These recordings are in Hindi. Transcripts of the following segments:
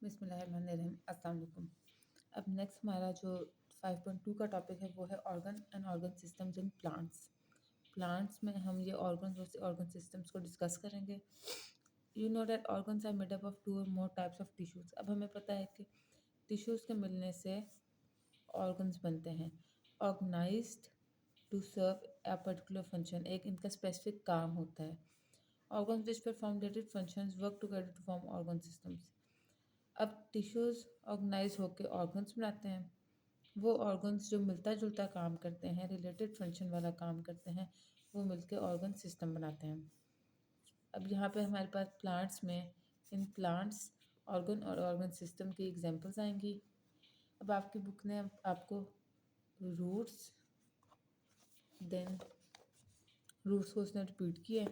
बिस्मिल्लाहिर्रहमानिर्रहीम। अस्सलाम वालेकुम। अब नेक्स्ट हमारा जो 5.2 का टॉपिक है वो है organ and organ systems in plants. Plants में हम ये ऑर्गन और ऑर्गन सिस्टम्स को डिस्कस करेंगे। You know that organs are made up of 2 और मोर टाइप्स ऑफ टिश्यूज़। अब हमें पता है कि टिश्यूज़ के मिलने से ऑर्गन्स बनते हैं। Organized to serve a particular function, एक इनका स्पेसिफिक काम होता है। Organs which perform related functions work together to form organ systems. अब टिश्यूज़ ऑर्गेनाइज होकर ऑर्गन्स बनाते हैं। वो ऑर्गन्स जो मिलता जुलता काम करते हैं, रिलेटेड फंक्शन वाला काम करते हैं, वो मिलके ऑर्गन सिस्टम बनाते हैं। अब यहाँ पे हमारे पास प्लांट्स में इन प्लांट्स ऑर्गन और ऑर्गन सिस्टम की एग्जांपल्स आएंगी। अब आपकी बुक ने आपको रूट्स, देन रूट्स को उसने रिपीट किया,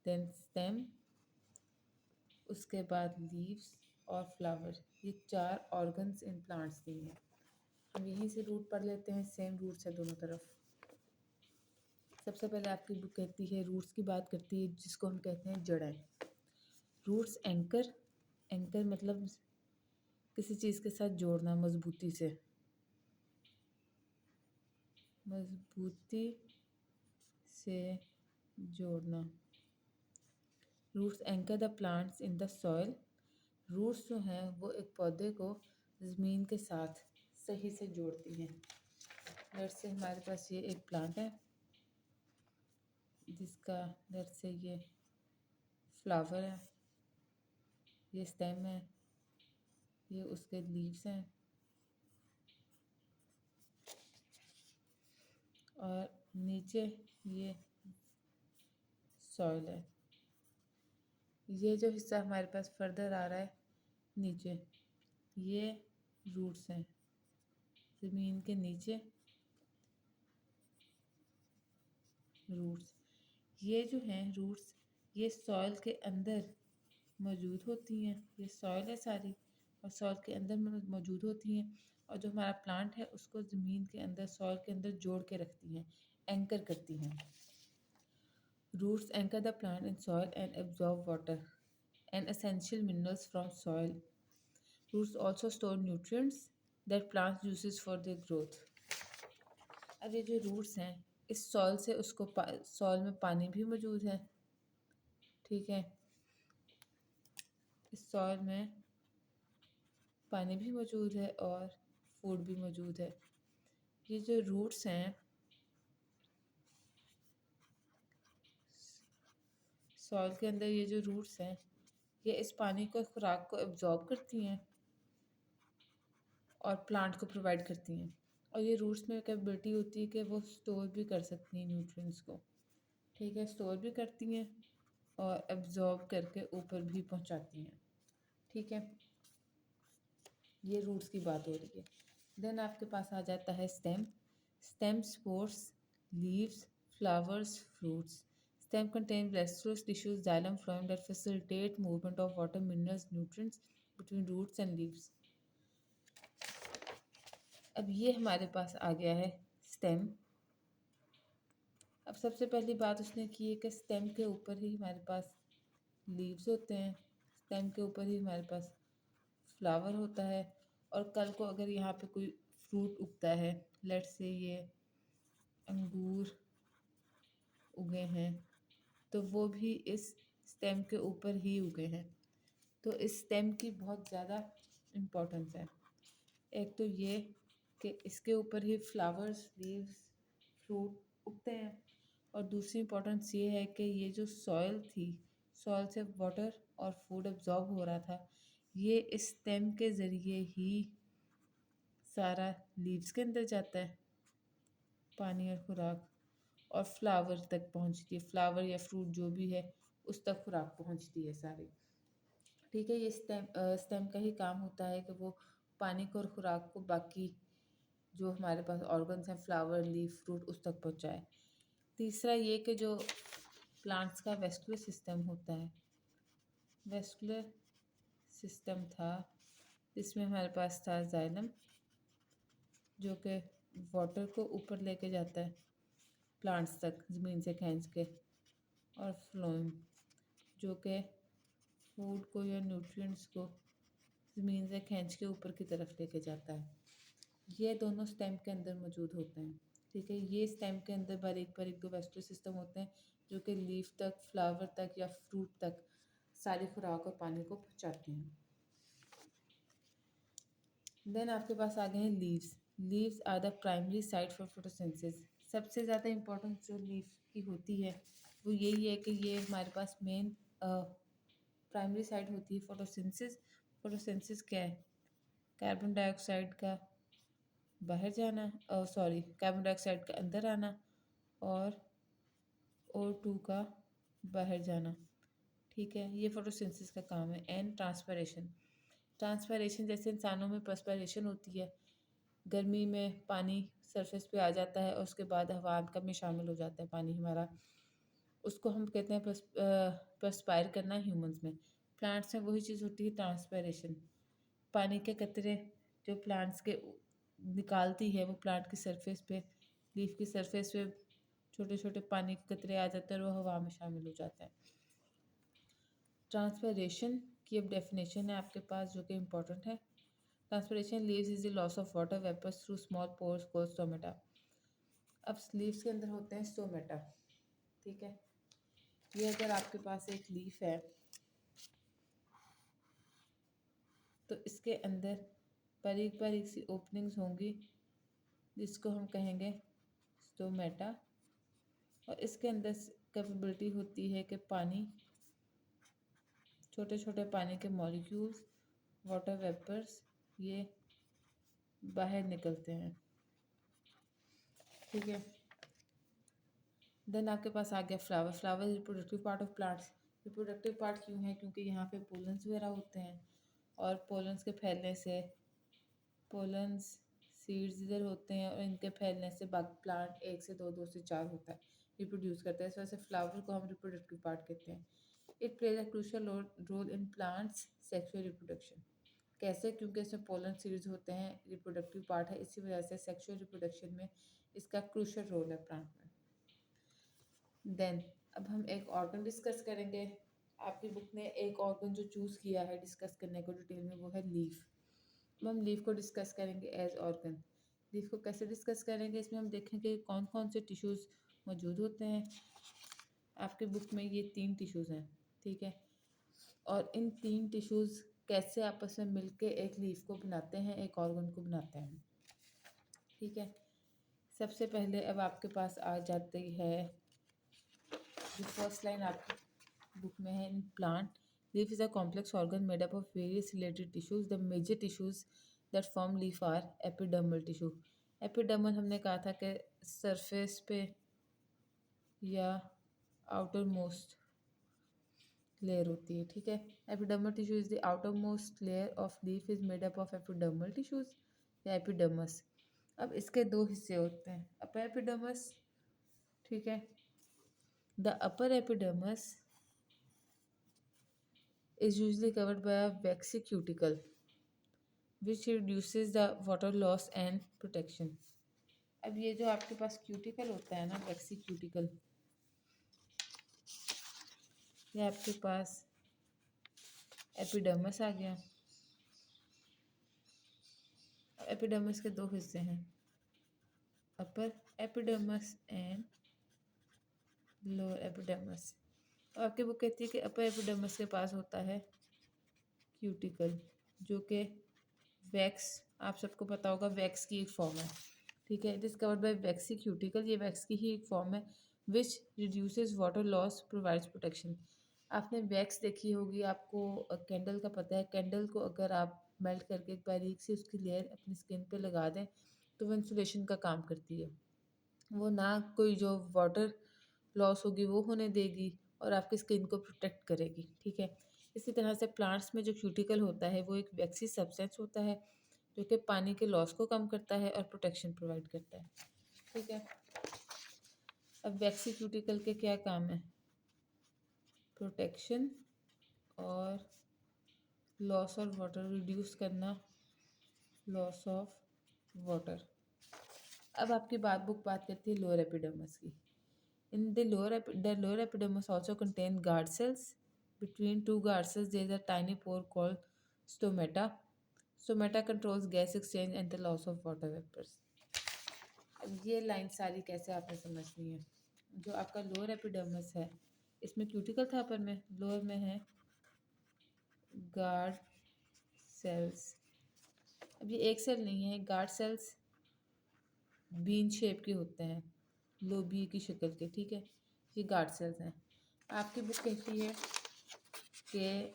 देन स्टेम, उसके बाद लीव्स और फ्लावर, ये 4 ऑर्गन्स इन प्लांट्स दिए हैं। हम यहीं से रूट पढ़ लेते हैं, सेम रूट्स है दोनों तरफ। सबसे पहले आपकी बुक कहती है, रूट्स की बात करती है जिसको हम कहते हैं जड़ें। रूट्स एंकर, एंकर मतलब किसी चीज़ के साथ जोड़ना मजबूती से, मजबूती से जोड़ना। Roots anchor the plants in the soil. Roots जो हैं वो एक पौधे को ज़मीन के साथ सही से जोड़ती हैं। लेट्स से हमारे पास ये एक प्लांट है जिसका लेट्स से ये फ्लावर है, ये स्टेम है, ये उसके लीव्स हैं और नीचे ये सॉइल है। ये जो हिस्सा हमारे पास फर्दर आ रहा है नीचे, ये रूट्स हैं, ज़मीन के नीचे रूट्स। ये जो हैं रूट्स, ये सॉइल के अंदर मौजूद होती हैं। ये सॉइल है सारी और सॉइल के अंदर मौजूद होती हैं, और जो हमारा प्लांट है उसको ज़मीन के अंदर सॉइल के अंदर जोड़ के रखती हैं, एंकर करती हैं। Roots anchor the plant in soil and absorb water and essential minerals from soil. Roots also store nutrients that plants uses for their growth. अब ये जो रूट्स हैं, इस सॉइल से उसको सॉइल में पानी भी मौजूद है, ठीक है, इस सॉइल में पानी भी मौजूद है और फूड भी मौजूद है। ये जो रूट्स हैं, सॉइल के अंदर ये जो रूट्स हैं, ये इस पानी को, खुराक को एब्जॉर्ब करती हैं और प्लांट को प्रोवाइड करती हैं। और ये रूट्स में कैपेबिलिटी होती है कि वो स्टोर भी कर सकती हैं न्यूट्रिएंट्स को, ठीक है, स्टोर भी करती हैं और एब्जॉर्ब करके ऊपर भी पहुंचाती हैं, ठीक है। ये रूट्स की बात हो रही है। देन आपके पास आ जाता है stem. Stem spores, leaves, flowers, fruits. Stem contain blastose tissues, xylem, phloem that facilitate movement of water, minerals, nutrients between roots and leaves. अब ये हमारे पास आ गया है स्टेम। अब सबसे पहली बात उसने की है कि स्टेम के ऊपर ही हमारे पास लीव्स होते हैं, स्टेम के ऊपर ही हमारे पास फ्लावर होता है, और कल को अगर यहाँ पे कोई फ्रूट उगता है, लेट्स से ये अंगूर उगे हैं, तो वो भी इस स्टेम के ऊपर ही उगे हैं। तो इस स्टेम की बहुत ज़्यादा इम्पोर्टेंस है। एक तो ये कि इसके ऊपर ही फ्लावर्स, लीव्स, फ्रूट उगते हैं, और दूसरी इम्पोर्टेंस ये है कि ये जो सॉइल थी, सॉइल से वाटर और फूड एब्जॉर्ब हो रहा था, ये इस स्टेम के ज़रिए ही सारा लीव्स के अंदर जाता है, पानी और खुराक, और फ्लावर तक पहुंचती है, फ्लावर या फ्रूट जो भी है उस तक खुराक पहुंचती है सारी, ठीक है। ये स्टेम का ही काम होता है कि वो पानी को और खुराक को बाकी जो हमारे पास ऑर्गन्स हैं, फ्लावर, लीफ, फ्रूट, उस तक पहुंचाए। तीसरा ये कि जो प्लांट्स का वेस्कुलर सिस्टम होता है, वेस्कुलर सिस्टम था, इसमें हमारे पास था जाइलम जो कि वाटर को ऊपर लेके जाता है प्लांट्स तक ज़मीन से खींच के, और फ्लोएम जो कि फूड को या न्यूट्रिएंट्स को ज़मीन से खींच के ऊपर की तरफ लेके जाता है। ये दोनों स्टेम के अंदर मौजूद होते हैं। ठीक है, ये स्टेम के अंदर बारीक बारीक दो वेस्टिबुलर सिस्टम होते हैं जो कि लीफ तक, फ्लावर तक या फ्रूट तक सारी खुराक और पानी को पहुँचाते हैं। देन आपके पास आ गए हैं leaves. Leaves are the primary site for photosynthesis. सबसे ज़्यादा इम्पोर्टेंस जो लीफ की होती है वो यही है कि ये हमारे पास मेन प्राइमरी साइट होती है फोटोसिंथेसिस। फोटोसिंथेसिस क्या है? कार्बन डाइऑक्साइड का बाहर जाना, सॉरी, कार्बन डाइऑक्साइड का अंदर आना और O2 का बाहर जाना। ठीक है, ये फोटोसिंथेसिस का काम है। And transpiration. ट्रांसपरेशन जैसे इंसानों में पर्सपिरेशन होती है, गर्मी में पानी सरफेस पे आ जाता है और उसके बाद हवा में शामिल हो जाता है पानी हमारा, उसको हम कहते हैं पर्सपायर करना ह्यूमंस में। प्लांट्स में वही चीज़ होती है, ट्रांसपरेशन। पानी के कतरे जो प्लांट्स के निकालती है वो प्लांट की सरफेस पे, लीफ की सरफेस पे छोटे छोटे पानी के कतरे आ जाते हैं और वो हवा में शामिल हो जाते हैं। ट्रांसपरेशन की अब डेफिनेशन है आपके पास जो कि इम्पोर्टेंट है। Transpiration leaves is the loss of water vapours through small pores called stomata. अब लीव्स के अंदर होते हैं स्टोमेटा। ठीक है, ये अगर आपके पास एक लीफ है तो इसके अंदर बारीक बारीक सी ओपनिंग्स होंगी जिसको हम कहेंगे स्टोमेटा, और इसके अंदर कैपेबिलिटी होती है कि पानी, छोटे छोटे पानी के मॉलिक्यूल्स, वाटर वेपर्स, ये बाहर निकलते हैं। ठीक है, देन आपके पास आ गया flower. Flower reproductive part of plants. Reproductive part क्यों है? क्योंकि यहाँ पे पोलन्स वगैरह होते हैं और पोलन्स के फैलने से, पोलन्स सीड्स इधर होते हैं और इनके फैलने से बाकी प्लांट एक से दो, दो से चार होता है, रिप्रोड्यूस करता है। इस वजह से फ्लावर को हम रिप्रोडक्टिव पार्ट कहते हैं। It plays a crucial role in plants sexual reproduction. कैसे? क्योंकि इसमें पोलन सीड्स होते हैं, रिप्रोडक्टिव पार्ट है, इसी वजह से सेक्सुअल रिप्रोडक्शन में इसका क्रूशियल रोल है प्लांट में। देन अब हम एक ऑर्गन डिस्कस करेंगे। आपकी बुक ने एक ऑर्गन जो चूज़ किया है डिस्कस करने को डिटेल में वो है लीफ। अब हम लीफ को डिस्कस करेंगे एज ऑर्गन। लीफ को कैसे डिस्कस करेंगे? इसमें हम देखेंगे कौन कौन से टिश्यूज़ मौजूद होते हैं। आपकी बुक में ये 3 टिश्यूज़ हैं। ठीक है, और इन 3 टिश्यूज़ कैसे आपस में मिलके एक लीफ को बनाते हैं, एक ऑर्गन को बनाते हैं। ठीक है, सबसे पहले अब आपके पास आ जाती है जो फर्स्ट लाइन आपकी बुक में है। In plant leaf is a complex organ made up of various related tissues. The major tissues that form leaf are epidermal tissue. Epidermal हमने कहा था कि सरफेस पे या आउटर मोस्ट लेयर होती है। ठीक है, epidermal tissue is the outer most layer of leaf is made up of epidermal tissues या एपिडर्मस। अब इसके दो हिस्से होते हैं, अपर एपिडर्मस, ठीक है, the upper epidermis is usually covered by a waxy cuticle which reduces the water loss and protection. अब ये जो आपके पास क्यूटिकल होता है ना, वैक्सी क्यूटिकल, ये आपके पास एपिडर्मस आ गया। एपिडर्मस के दो हिस्से हैं, अपर एपिडर्मस एंड लोअर एपिडर्मस। आपकी बुक कहती है कि अपर एपिडर्मस के पास होता है क्यूटिकल जो कि वैक्स, आप सबको पता होगा वैक्स की एक फॉर्म है। ठीक है, it is covered by waxy cuticle, ये वैक्स की ही एक फॉर्म है। Which reduces water loss, provides protection. आपने वैक्स देखी होगी, आपको कैंडल का पता है। कैंडल को अगर आप मेल्ट करके एक बारीक सी उसकी लेयर अपनी स्किन पे लगा दें तो वो इंसुलेशन का काम करती है। वो ना कोई जो वाटर लॉस होगी वो होने देगी और आपकी स्किन को प्रोटेक्ट करेगी। ठीक है, इसी तरह से प्लांट्स में जो क्यूटिकल होता है वो एक वैक्सी सब्सटेंस होता है जो कि पानी के लॉस को कम करता है और प्रोटेक्शन प्रोवाइड करता है। ठीक है, अब वैक्सी क्यूटिकल के क्या काम है? प्रोटेक्शन और लॉस ऑफ वाटर, रिड्यूस करना लॉस ऑफ वाटर। अब आपकी बुक बात करती है लोअर एपिडर्मस की। In the lower epidermis also contain guard cells. Between two guard cells there is a tiny pore called stomata stomata controls gas exchange and the loss of water vapours. अब ये लाइन सारी कैसे आपने समझनी है। जो आपका लोअर एपिडर्मिस है, इसमें क्यूटिकल था, अपर में, लोअर में है गार्ड सेल्स। अब ये एक सेल नहीं है, गार्ड सेल्स बीन शेप के होते हैं, लोबी की शक्ल के, ठीक है। ये गार्ड सेल्स हैं। आपकी बुक कहती है कि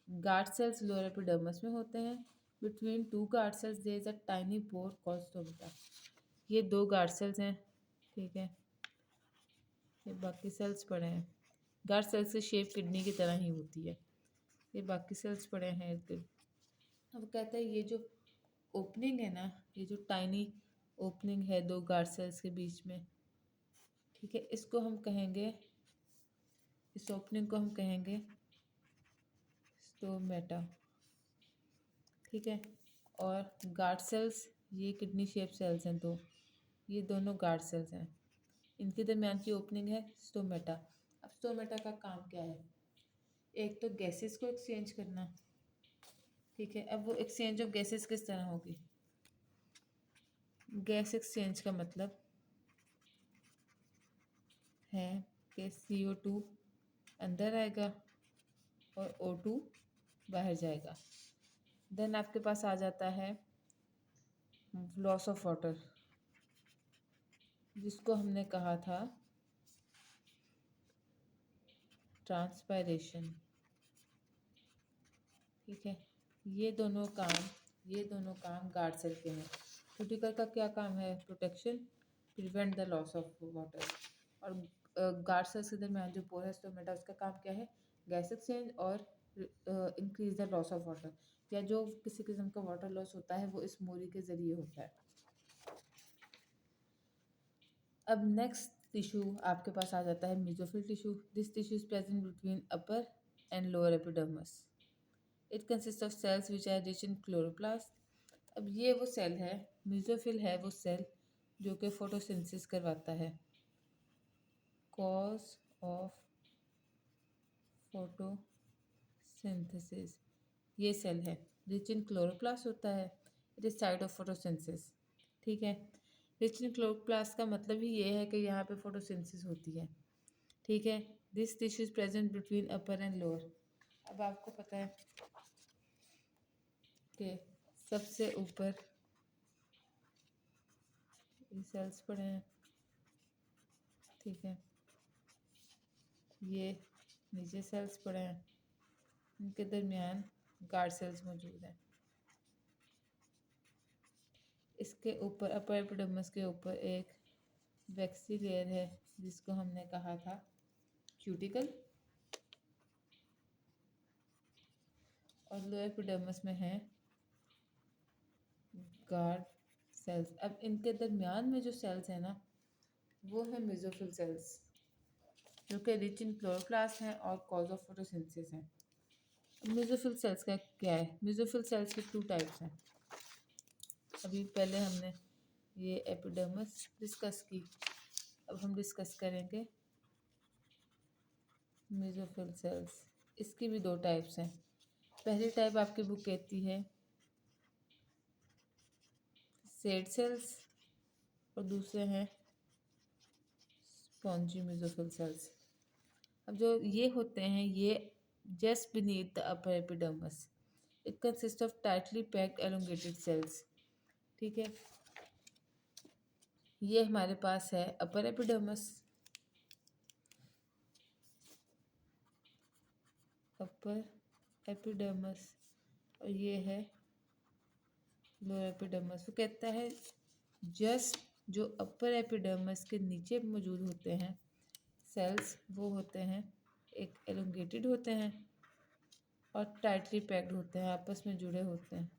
गार्ड सेल्स लोअर एपिडर्मिस में होते हैं। Between two guard cells there is a tiny pore called stomata. ये दो गार्ड सेल्स हैं, ठीक है। ये बाकी सेल्स पड़े हैं। गार्ड सेल्स की शेप किडनी की तरह ही होती है। ये बाकी सेल्स पड़े हैं इर्द गिर्द। अब कहते हैं ये जो ओपनिंग है ना, ये जो टाइनी ओपनिंग है दो गार्ड सेल्स के बीच में, ठीक है, इसको हम कहेंगे, इस ओपनिंग को हम कहेंगे स्टोमेटा, ठीक है। और गार्ड सेल्स, ये किडनी शेप सेल्स हैं दो, ये दोनों गार्ड सेल्स हैं, इनके दरमियान की ओपनिंग है स्टोमेटा। अब स्टोमेटा का काम क्या है? एक तो गैसेस को एक्सचेंज करना, ठीक है। अब वो एक्सचेंज ऑफ गैसेस किस तरह होगी? गैस एक्सचेंज का मतलब है कि CO2 अंदर आएगा और O2 बाहर जाएगा। देन आपके पास आ जाता है लॉस ऑफ वाटर, जिसको हमने कहा था ट्रांसपायरेशन, ठीक है। ये दोनों काम गार्ड सेल के हैं। क्यूटिकल का क्या काम है? Protection, prevent the loss of water. और गार्ड सेल्स के दरमियान जो पोर है स्टोमेटा, उसका काम क्या है? गैस एक्सचेंज और increase the loss of water, या जो किसी किस्म का वाटर लॉस होता है वो इस मोरी के ज़रिए होता है। अब नेक्स्ट टिश्यू आपके पास आ जाता है mesophyll tissue. This tissue is present between upper and lower epidermis. It consist of cells which are rich in chloroplast. अब ये वो सेल है, मेसोफिल है वो सेल जो कि फोटोसिंथेसिस करवाता है। कॉज ऑफ फोटोसिंथेसिस, ये सेल है, रिच इन क्लोरोप्लास्ट होता है। It is site of photosynthesis, ठीक है। रिच इन क्लोरोप्लास्ट का मतलब ही ये है कि यहाँ पे फोटोसिंथेसिस होती है, ठीक है। This tissue is present between upper and lower. अब आपको पता है कि सबसे ऊपर ये सेल्स पड़े हैं, ठीक है। ये नीचे सेल्स पड़े हैं, इनके दरमियान गार्ड सेल्स मौजूद हैं। इसके ऊपर अपर एपिडर्मिस के ऊपर एक वैक्सी लेयर है जिसको हमने कहा था क्यूटिकल, और लोअर एपिडर्मिस में है गार्ड सेल्स। अब इनके दरमियान में जो सेल्स हैं ना, वो है मेसोफिल सेल्स, जो कि रिच इन क्लोरोप्लास्ट हैं और कॉज ऑफ फोटोसिंथेसिस हैं। मेसोफिल सेल्स का क्या है? मेसोफिल सेल्स के टू टाइप्स हैं। अभी पहले हमने ये एपिडर्मिस डिस्कस की, अब हम डिस्कस करेंगे मेसोफिल सेल्स। इसकी भी दो टाइप्स हैं। पहली टाइप आपकी बुक कहती है सेड सेल्स, और दूसरे हैं स्पॉन्जी मेसोफिल सेल्स। अब जो ये होते हैं, ये just beneath the upper epidermis. It consist of tightly packed elongated cells, ठीक है। ये हमारे पास है अपर एपिडर्मिस, अपर एपिडर्मिस, और ये है लोअर एपिडर्मिस। वो कहता है जस्ट जो अपर एपिडर्मिस के नीचे मौजूद होते हैं सेल्स, वो होते हैं एक एलोंगेटेड होते हैं और टाइटली पैक्ड होते हैं, आपस में जुड़े होते हैं,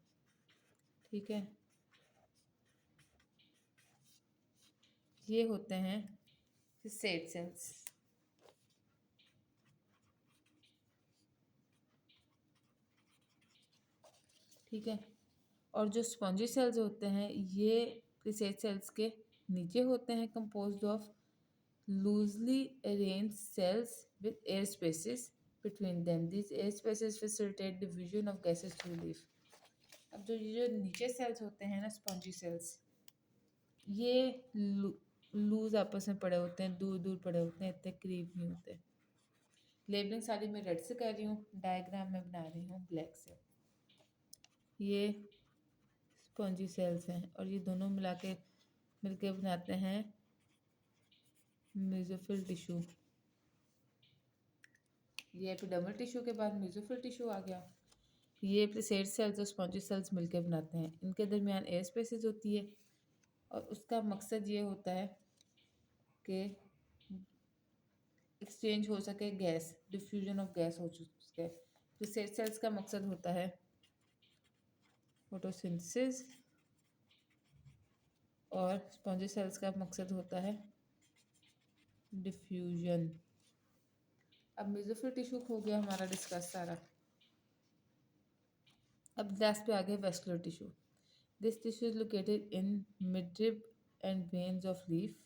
ठीक है। ये होते हैं सेड सेल्स, ठीक है। और जो स्पॉन्जी सेल्स होते हैं, ये सेड सेल्स के नीचे होते हैं, composed of loosely arranged cells with air spaces between them. These air spaces facilitate diffusion of gases through leaf. अब ये जो नीचे सेल्स होते हैं ना, स्पॉन्जी सेल्स, ये लूज आपस में पड़े होते हैं, दूर दूर पड़े होते हैं, इतने करीब नहीं होते। लेबलिंग सारी मैं रेड से कर रही हूँ, डायग्राम में बना रही हूँ ब्लैक से। ये स्पॉन्जी सेल्स हैं और ये दोनों मिलके बनाते हैं मेसोफिल टिश्यू। ये एपिडर्मल टिश्यू के बाद मेसोफिल टिश्यू आ गया। ये प्लेसेट सेल्स और स्पॉन्जी सेल्स मिलकर बनाते हैं। इनके दरमियान एयर स्पेसिस होती है और उसका मकसद ये होता है कि एक्सचेंज हो सके गैस, डिफ्यूजन ऑफ गैस हो सके। प्लेसेट सेल्स का मकसद होता है फोटोसिंथेसिस और स्पॉन्जी सेल्स का मकसद होता है डिफ्यूजन। अब मेसोफिल टिश्यू हो गया हमारा डिस्कस सारा। अब लास्ट पे आ गया vascular tissue. This tissue is located in midrib and veins of leaf.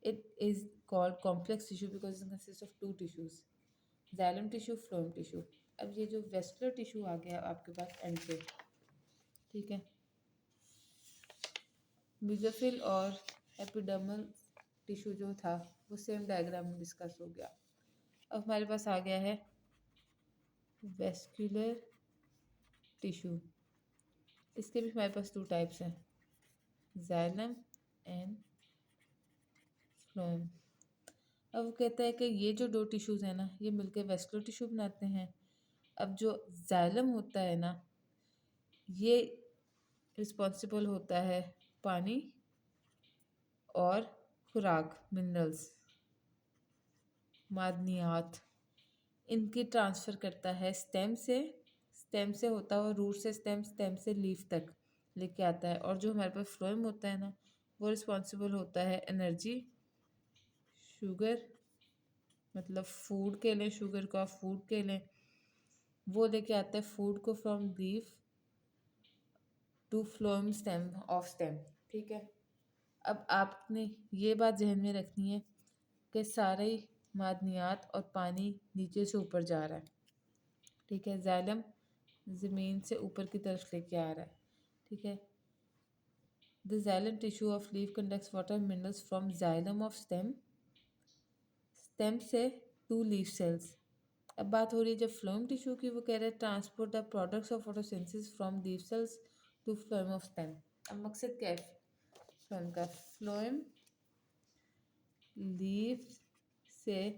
It is called complex tissue because it consists of two tissues, xylem tissue, phloem tissue. अब ये जो वेस्कुलर टिश्यू आ गया आपके पास एंड पे, ठीक है। मेसोफिल और एपिडर्मल टिश्यू जो था वो सेम डायग्राम में डिस्कस हो गया। अब हमारे पास आ गया है वेस्कुलर टिश्यू। इसके भी हमारे पास 2 टाइप्स हैं, xylem एंड phloem। अब वो कहता है कि ये जो 2 टिश्यूज़ हैं ना, ये मिलके वेस्कुलर टिश्यू बनाते हैं। अब जो जाइलम होता है ना, ये रिस्पॉन्सिबल होता है पानी और खुराक, मिनरल्स, मादनियात, इनकी ट्रांसफ़र करता है स्टेम से होता है रूट से स्टेम, स्टेम से लीफ तक लेके आता है। और जो हमारे पास फ्लोएम होता है ना, वो रिस्पॉन्सिबल होता है एनर्जी, शुगर, मतलब फूड के लें, शुगर का फूड के लें, वो लेके आता है फूड को from leaf to phloem stem of stem, ठीक है। अब आपने ये बात जहन में रखनी है कि सारे मादनियात और पानी नीचे से ऊपर जा रहा है, ठीक है। जाइलम ज़मीन से ऊपर की तरफ लेके आ रहा है, ठीक है। The xylem tissue of leaf conducts water minerals from xylem of stem, stem से टू लीफ सेल्स। अब बात हो रही है जब फ्लोएम टिश्यू की, वो कह रहे हैं transport the products of photosynthesis from leaf cells to phloem of stem. अब मकसद क्या है फ्लोएम का? फ्लोएम लीफ से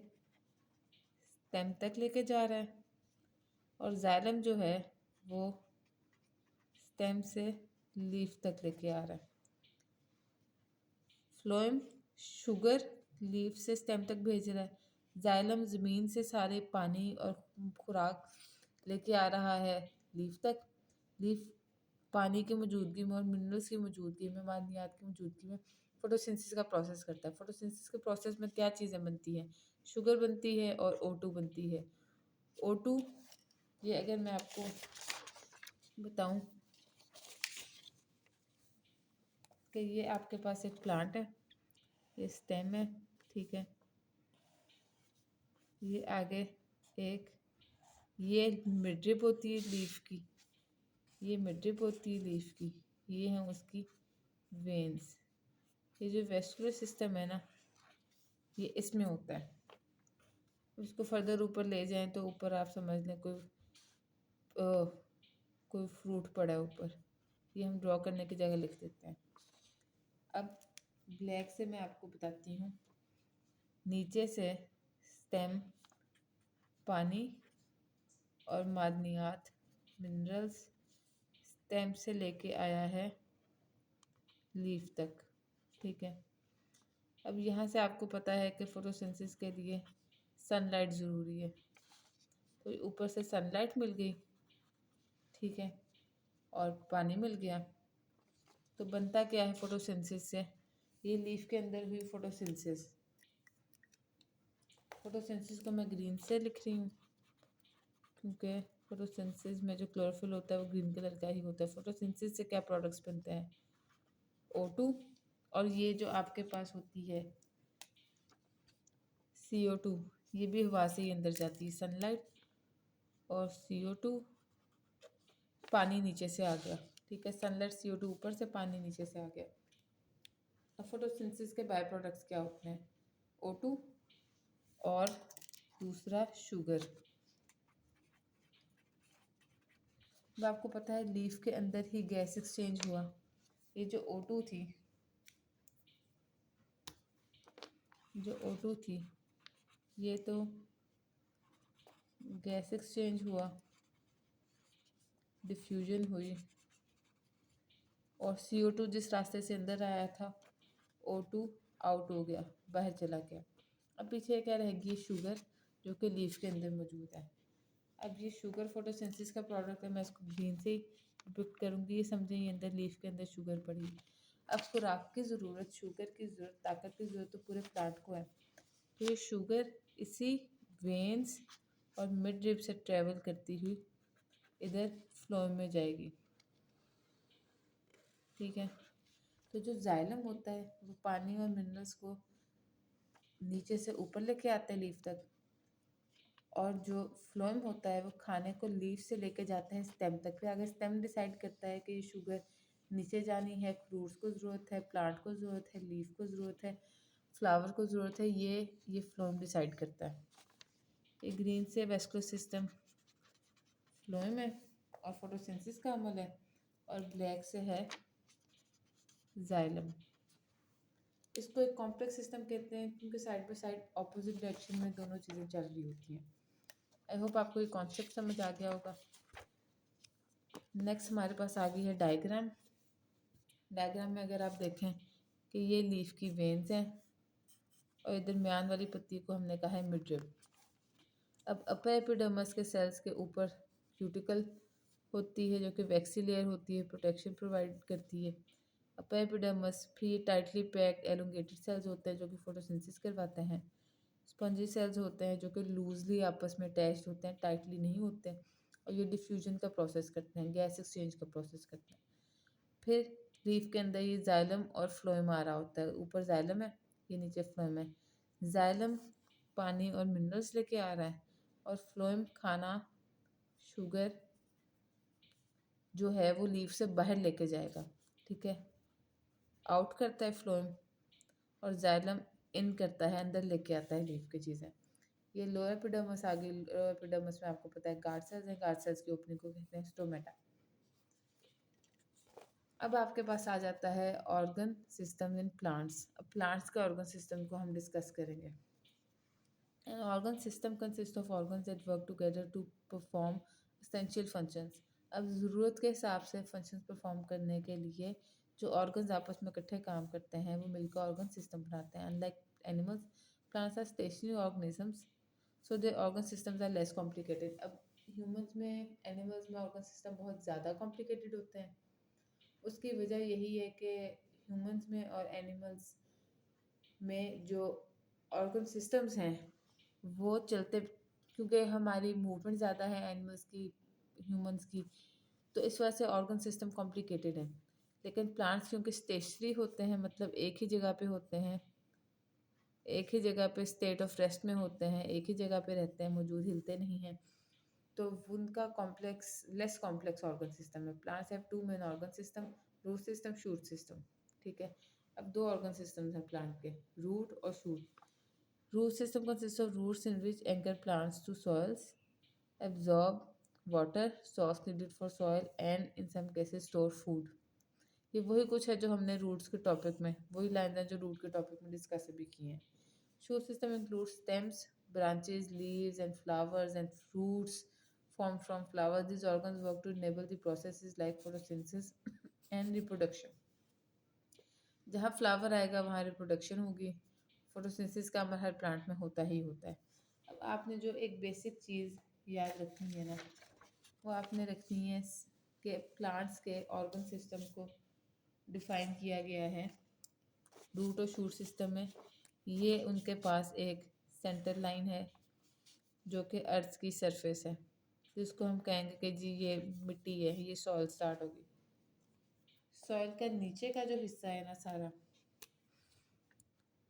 स्टेम तक लेके जा रहा है और जाइलम जो है वो स्टेम से लीफ तक लेके आ रहा है। फ्लोएम शुगर लीफ से स्टेम तक भेज रहा है, जाइलम ज़मीन से सारे पानी और खुराक लेके आ रहा है लीफ तक। लीफ पानी की मौजूदगी में और मिनरल्स की मौजूदगी में, मादनियात की मौजूदगी में फोटोसिंथेसिस का प्रोसेस करता है। फोटोसिंथेसिस के प्रोसेस में क्या चीज़ें बनती हैं? शुगर बनती है और O2 बनती है। O2, ये अगर मैं आपको बताऊं कि ये आपके पास एक प्लांट है, ये स्टेम है, ठीक है। ये आगे एक ये मिडरिप होती है लीफ की, ये मिडरिप होती है लीफ की, ये हैं उसकी वेन्स। ये जो वेस्कुलर सिस्टम है ना, ये इसमें होता है। उसको फर्दर ऊपर ले जाएं तो ऊपर आप समझ लें कोई फ्रूट पड़ा है ऊपर, ये हम ड्रॉ करने की जगह लिख देते हैं। अब ब्लैक से मैं आपको बताती हूँ, नीचे से स्टेम पानी और मादनियात, मिनरल्स स्टेम से लेके आया है लीफ तक, ठीक है। अब यहाँ से आपको पता है कि फोटोसिंथेसिस के लिए सनलाइट ज़रूरी है, तो ऊपर से सनलाइट मिल गई, ठीक है, और पानी मिल गया, तो बनता क्या है फोटोसिंथेसिस से? ये लीफ के अंदर हुई फोटोसिंथेसिस। फोटोसिंथेसिस को मैं ग्रीन से लिख रही हूँ क्योंकि फोटोसिंथेसिस में जो क्लोरोफिल होता है वो ग्रीन कलर का ही होता है। फोटोसिंथेसिस से क्या प्रोडक्ट्स बनते हैं? O2, और ये जो आपके पास होती है CO2, ये भी हवा से ही अंदर जाती है। सनलाइट और CO2 पानी नीचे से आ गया, ठीक है, सनलाइट CO2 ऊपर से, पानी नीचे से आ गया। अब फोटोसिंथेसिस के बाय प्रोडक्ट्स क्या होते हैं? O2 और दूसरा शुगर। अब आपको पता है लीफ के अंदर ही गैस एक्सचेंज हुआ। ये जो O2 थी, ये तो गैस एक्सचेंज हुआ, डिफ्यूजन हुई, और CO2 जिस रास्ते से अंदर आया था, O2 आउट हो गया, बाहर चला गया। अब पीछे क्या रहेगी? शुगर, जो कि लीफ के अंदर मौजूद है। अब ये शुगर फोटोसिंथेसिस का प्रोडक्ट है, मैं इसको ग्रीन से ही डिपिक्ट करूँगी। ये समझें ये अंदर लीफ के अंदर शुगर पड़ी। अब खुराक की ज़रूरत, शुगर की ज़रूरत, ताकत की ज़रूरत तो पूरे प्लांट को है। तो ये शुगर इसी वेन्स और मिड रिब से ट्रेवल करती हुई इधर फ्लोएम में जाएगी, ठीक है। तो जो जाइलम होता है वो पानी और मिनरल्स को नीचे से ऊपर लेके आता है लीफ तक, और जो फ्लोएम होता है वो खाने को लीफ से लेके जाता है स्टेम तक। फिर आगे स्टेम डिसाइड करता है कि ये शुगर नीचे जानी है, फ्रूट्स को ज़रूरत है, प्लांट को ज़रूरत है, लीफ को ज़रूरत है, फ्लावर को ज़रूरत है। ये फ्लोएम डिसाइड करता है। ये ग्रीन से वेस्कुलर सिस्टम फ्लोएम है और फोटोसिंथेसिस का अमल है, और ब्लैक से है जाइलम। इसको एक कॉम्प्लेक्स सिस्टम कहते हैं क्योंकि side by side opposite direction में दोनों चीज़ें चल रही होती हैं। आई होप आपको ये कॉन्सेप्ट समझ आ गया होगा। नेक्स्ट हमारे पास आ गई है डायग्राम। डायग्राम में अगर आप देखें कि ये लीफ की वेन्स हैं और इधर दरमियान वाली पत्ती को हमने कहा है मिडरिब। अब अपर एपिडर्मिस के सेल्स के ऊपर क्यूटिकल होती है जो कि वैक्सी लेयर होती है, प्रोटेक्शन प्रोवाइड करती है। अपर एपिडर्मिस फिर टाइटली पैक्ड एलोंगेटेड सेल्स होते हैं जो कि फोटोसिंथेसिस करवाते हैं। स्पंजी सेल्स होते हैं जो कि लूजली आपस में अटैच्ड होते हैं, टाइटली नहीं होते, और ये डिफ्यूजन का प्रोसेस करते हैं, गैस एक्सचेंज का प्रोसेस करते हैं। फिर लीफ के अंदर ये जाइलम और फ्लोएम आ रहा होता है। ऊपर जाइलम है, ये नीचे फ्लोएम है। जाइलम पानी और मिनरल्स लेके आ रहा है, और फ्लोएम खाना, शुगर जो है वो लीफ से बाहर लेके जाएगा, ठीक है। आउट करता है फ्लोएम, और जाइलम इन करता है, अंदर लेके आता है लीफ की चीज़ें। ये लोअर एपिडर्मिस आ गई। लोअर एपिडर्मिस में आपको पता है गार्ड सेल्स हैं, गार्ड सेल्स की ओपनिंग को कहते हैं स्टोमेटा। अब आपके पास आ जाता है ऑर्गन सिस्टम इन प्लांट्स। अब प्लांट्स के ऑर्गन सिस्टम को हम डिस्कस करेंगे। An organ system consists of organs that work together to perform essential functions. अब ज़रूरत के हिसाब से फंक्शंस परफॉर्म करने के लिए जो ऑर्गन्स आपस में इकट्ठे काम करते हैं वो मिलकर ऑर्गन सिस्टम बनाते हैं। Unlike animals, plants are stationary organisms, so they organ systems are less complicated. अब ह्यूमंस में, एनिमल्स में ऑर्गन सिस्टम बहुत ज़्यादा कॉम्प्लिकेटेड होते हैं। उसकी वजह यही है कि ह्यूमंस में और एनिमल्स में जो ऑर्गन सिस्टम्स हैं वो चलते, क्योंकि हमारी मूवमेंट ज़्यादा है एनिमल्स की, ह्यूमंस की, तो इस वजह से ऑर्गन सिस्टम कॉम्प्लिकेटेड है। लेकिन प्लांट्स क्योंकि स्टेशनरी होते हैं, मतलब एक ही जगह पे होते हैं, एक ही जगह पे स्टेट ऑफ रेस्ट में होते हैं, एक ही जगह पे रहते हैं, मौजूद, हिलते नहीं हैं, तो उनका complex, less complex organ system है। Plants have two main organ system, root system, shoot system, ठीक है। अब दो ऑर्गन सिस्टम्स हैं प्लांट के, रूट और shoot. Root system consists of roots in which anchor plants to soils, absorb water, source needed for soil, and in some cases store food. ये वही कुछ है जो हमने रूट्स के टॉपिक में, वही लाइन है जो रूट के टॉपिक में डिस्कस भी की हैं। Shoot system includes stems, branches, leaves, and flowers and fruits formed from flowers. These organs work to enable the processes like photosynthesis and reproduction. जहाँ फ्लावर आएगा वहाँ रिप्रोडक्शन होगी। फोटोसिंथेसिस का अमल हर प्लांट में होता ही होता है। अब आपने जो एक बेसिक चीज़ याद रखनी है ना, वो आपने रखनी है कि प्लांट्स के ऑर्गन सिस्टम को डिफाइन किया गया है रूट और शूट सिस्टम में। ये उनके पास एक सेंटर लाइन है जो कि अर्थ की सरफेस है, जिसको हम कहेंगे कि जी ये मिट्टी है, ये सॉइल स्टार्ट होगी। सॉइल का नीचे का जो हिस्सा है ना, सारा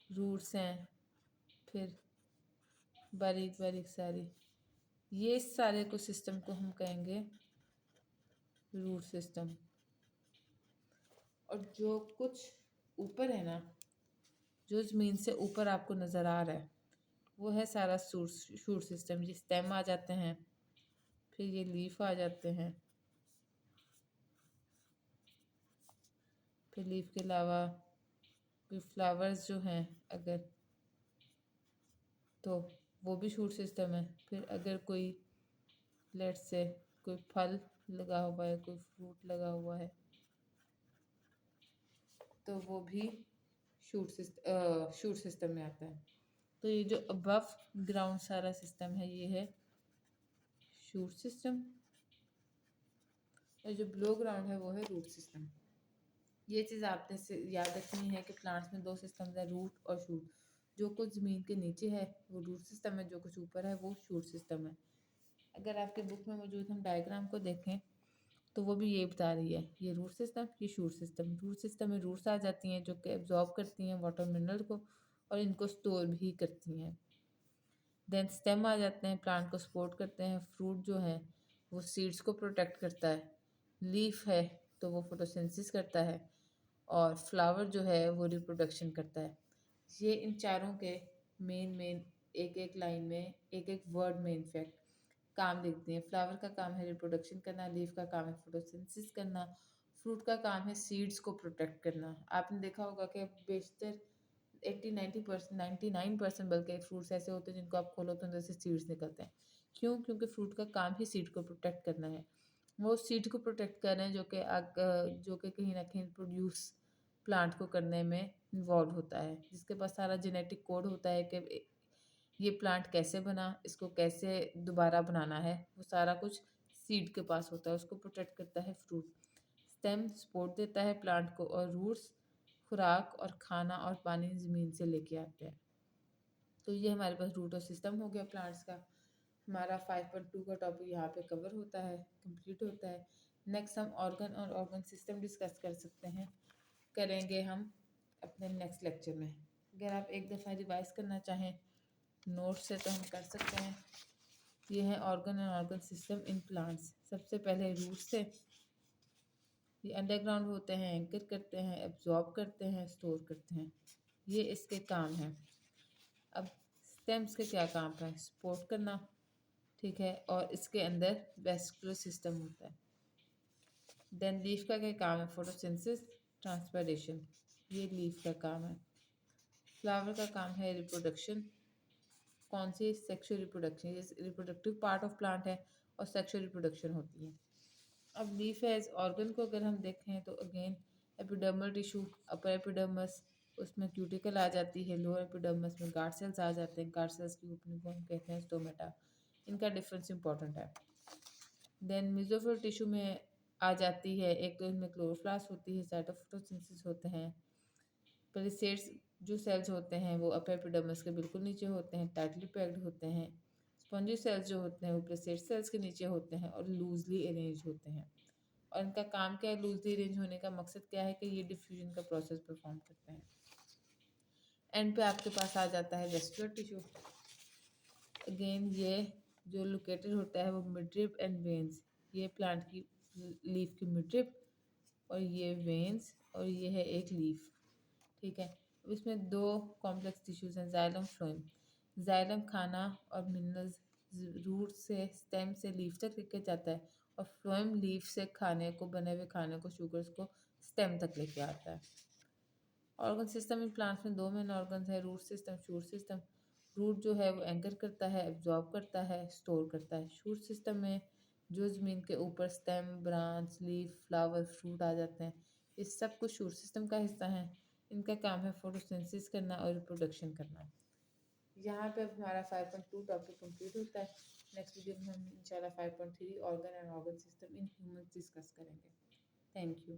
रूट्स हैं, फिर बारीक बारीक सारी, ये सारे को सिस्टम को हम कहेंगे रूट सिस्टम। और जो कुछ ऊपर है ना, जो ज़मीन से ऊपर आपको नज़र आ रहा है, वो है सारा शूट सिस्टम। ये स्टेम आ जाते हैं, फिर ये लीफ आ जाते हैं, फिर लीफ के अलावा कोई फ्लावर्स जो हैं अगर, तो वो भी शूट सिस्टम है। फिर अगर कोई लेट्स से कोई फल लगा हुआ है, कोई फ्रूट लगा हुआ है, तो वो भी शूट सिस्टम में आता है। तो ये जो अबव ग्राउंड सारा सिस्टम है, ये है शूट सिस्टम, और जो बिलो ग्राउंड है वो है रूट सिस्टम। ये चीज़ आपने से याद रखनी है कि प्लांट्स में दो सिस्टम है, रूट और शूट। जो कुछ ज़मीन के नीचे है वो रूट सिस्टम है, जो कुछ ऊपर है वो शूट सिस्टम है। अगर आपके बुक में मौजूद हम डायग्राम को देखें तो वो भी ये बता रही है, ये रूट सिस्टम, ये शूट सिस्टम। रूट सिस्टम में रूट्स आ जाती हैं जो कि एब्जॉर्ब करती हैं वाटर मिनरल को और इनको स्टोर भी करती हैं। देन स्टेम आ जाते हैं, प्लांट को सपोर्ट करते हैं। फ्रूट जो है वो सीड्स को प्रोटेक्ट करता है। लीफ है तो वो फोटोसिंथेसिस करता है, और फ्लावर जो है वो रिप्रोडक्शन करता है। ये इन चारों के मेन एक एक लाइन में, एक एक वर्ड में इनफैक्ट काम लिखते हैं। फ्लावर का काम है रिप्रोडक्शन करना, लीफ का काम है फोटोसिंथेसिस करना, फ्रूट का काम है सीड्स को प्रोटेक्ट करना। आपने देखा होगा कि बेशतर 80-90%, 99% बल्कि फ्रूट्स ऐसे होते हैं जिनको आप खोलो तो अंदर से सीड्स निकलते हैं। क्यों? क्योंकि फ्रूट का काम ही सीड को प्रोटेक्ट करना है। वो सीड को प्रोटेक्ट कर रहे हैं जो कि कहीं ना कहीं प्रोड्यूस प्लांट को करने में इन्वॉल्व होता है, जिसके पास सारा जेनेटिक कोड होता है कि ये प्लांट कैसे बना, इसको कैसे दोबारा बनाना है, वो सारा कुछ सीड के पास होता है। उसको प्रोटेक्ट करता है फ्रूट। स्टेम सपोर्ट देता है प्लांट को, और रूट्स खुराक और खाना और पानी ज़मीन से लेके आते हैं। तो ये हमारे पास रूट और सिस्टम हो गया प्लांट्स का। हमारा 5.2 का टॉपिक यहाँ पे कवर होता है, कंप्लीट होता है। नेक्स्ट हम ऑर्गन और ऑर्गन सिस्टम डिस्कस कर सकते हैं, करेंगे हम अपने नेक्स्ट लेक्चर में। अगर आप एक दफ़ा रिवाइज करना चाहें नोट से तो हम कर सकते हैं। ये है organ and organ system in plants. सबसे पहले रूट्स थे, ये अंडरग्राउंड होते हैं, एंकर करते हैं, एब्जॉर्ब करते हैं, स्टोर करते हैं। ये इसके काम हैं। अब स्टेम्स के क्या काम है? सपोर्ट करना, ठीक है, और इसके अंदर वेस्कुलर सिस्टम होता है। देन लीफ का क्या काम है? फोटोसिंथेसिस, ट्रांसपिरेशन, ये लीफ का काम है। फ्लावर का काम है रिप्रोडक्शन। कौन सी? Sexual reproduction. ये रिप्रोडक्टिव पार्ट ऑफ प्लांट है और सेक्सुअल रिप्रोडक्शन होती है। अब लीफ एज ऑर्गन को अगर हम देखें तो अगेन एपिडर्मल टिश्यू, अपर एपिडर्मस, उसमें क्यूटिकल आ जाती है। लोअर एपिडर्मस में गार्ड सेल्स आ जाते हैं। गार्ड सेल्स की ओपनिंग को हम कहते हैं स्टोमेटा। इनका डिफरेंस इंपॉर्टेंट है। देन मेसोफिल टिश्यू में आ जाती है, एक तो इनमें क्लोरोप्लास्ट होती है, साइटोफोटोसिंथेसिस होते हैं। पेरिसेट्स जो सेल्स होते हैं वो अपर एपिडर्मिस के बिल्कुल नीचे होते हैं, टाइटली पैक्ड होते हैं। स्पॉन्जी सेल्स जो होते हैं वो पेरिसेट सेल्स के नीचे होते हैं और लूजली अरेंज होते हैं। और इनका काम क्या है? लूजली अरेंज होने का मकसद क्या है? कि ये डिफ्यूजन का प्रोसेस परफॉर्म करते हैं। एंड पे आपके पास आ जाता है वेस्कुलर टिश्यू। अगेन ये जो लोकेटेड होता है वो मिडरिप एंड वेन्स। ये प्लांट की लीफ की मिडरिप, और ये वेन्स, और ये है एक लीफ, ठीक है। अब इसमें दो कॉम्प्लेक्स टिश्यूज हैं, जाइलम फ्लोएम। जाइलम खाना और मिनरल्स रूट से स्टेम से लीफ तक लेके जाता है, और फ्लोएम लीफ से खाने को, बने हुए खाने को, शुगर्स को स्टेम तक लेके आता है। ऑर्गन सिस्टम इन प्लांट्स में दो मेन ऑर्गन है, root system, shoot system. Root जो है वो एंकर करता है, एब्जॉर्ब करता है, स्टोर करता है। शूट सिस्टम में जो ज़मीन के ऊपर stem, branch, leaf, flower, fruit आ जाते हैं, ये सब कुछ शूट सिस्टम का हिस्सा है। इनका काम है फोटोसिंथेसिस करना और रिप्रोडक्शन करना। यहाँ पे अब हमारा 5.2 टॉपिक कंप्लीट होता है। नेक्स्ट वीडियो में हम इंशाल्लाह 5.3 organ and organ system in humans discuss करेंगे। Thank you.